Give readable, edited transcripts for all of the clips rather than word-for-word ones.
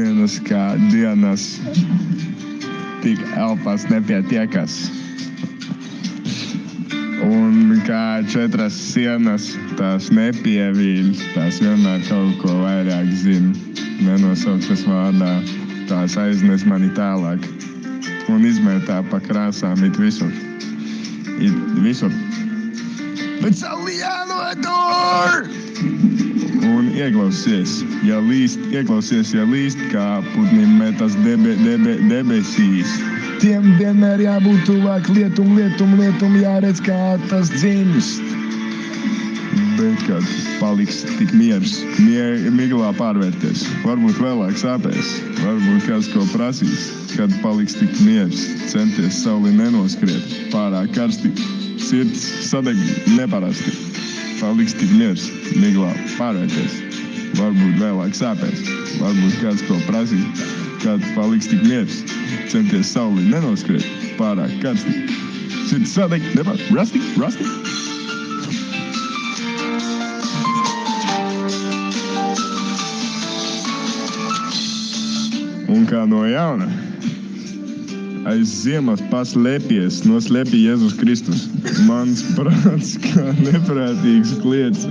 dienas kā dienas, tik elpas nepietiekas. Un kā 4 sienas, tās nepievīļ, tās vienmēr kaut ko vairāk zina. Nenosauktas vārdā, tās aiznes mani tālāk un izmētā pa krāsām it visur. Bet sauli jānotur! Un ieklausies, ja līst, kā putnim metas debesīs. Tiem vienmēr jābūt tuvāk lietum, jāredz, kā tas dzimst. Bet, kad paliks tik miers, miglā pārvērties, varbūt vēlāk sāpēs, varbūt kāds ko prasīs. Kad paliks tik miers, centies sauli nenoskriet, pārāk karsti, sirds sadeg neparasti. Paliks tik miers, miglā pārvērties, varbūt vēlāk sāpēs, varbūt kāds ko prasīs. Kad paliks tik miers, centies sauli nenoskriet, pārāk karsti, sirds sadeg neparasti. Un kā no jauna, aiz ziemas paslēpies, noslēpj Jēzus Kristus. Mans prāts kā neprātīgs kliedz,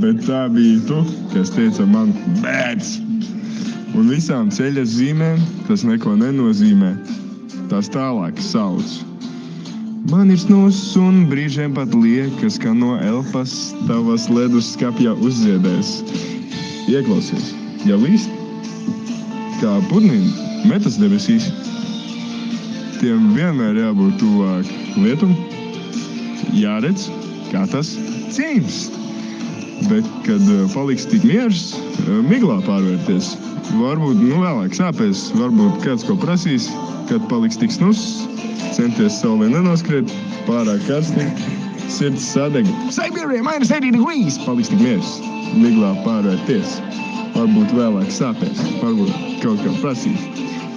bet tā bija tu, kas teica man bēdz. Un visām ceļa zīmēm, kas neko nenozīmē, tās tālāk sauc. Man ir snus un brīžiem pat liekas, ka no elpas tavas ledus skapja uzziedēs. Ieklausies, ja līst, kā putnim metas debesīs, tiem vienmēr jābūt tuvāk lietum, jāredz, kā tas dzimst. Bet, kad paliks tik miers, miglā pārvērties, varbūt vēlāk sāpēs, varbūt kāds ko prasīs, kad paliks tik snus, centies saulē nenoskriet, pārāk karsti, sirds sadeg. Siberia, -80 degrees, paliks tik miers, miglā pārvērties. Varbūt vēlāk sāpēs, varbūt kaut kā prasīs,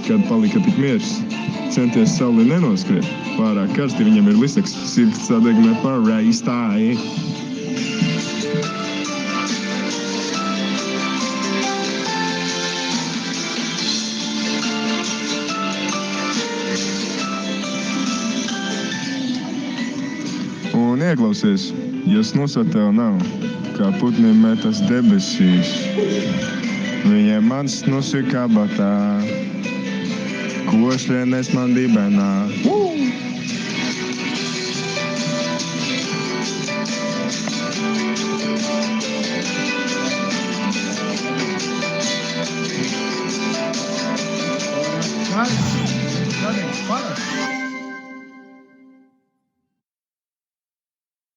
kad palika tik miers, centies sauli nenoskriet, pārāk karsti viņam ir lisaks, sirds sadeg neparasti. Un ieklausies, ja snusa tev nav, kā putnim metas debesīs. Viņiem mans snus ir kabatā, košļienes man dibenā.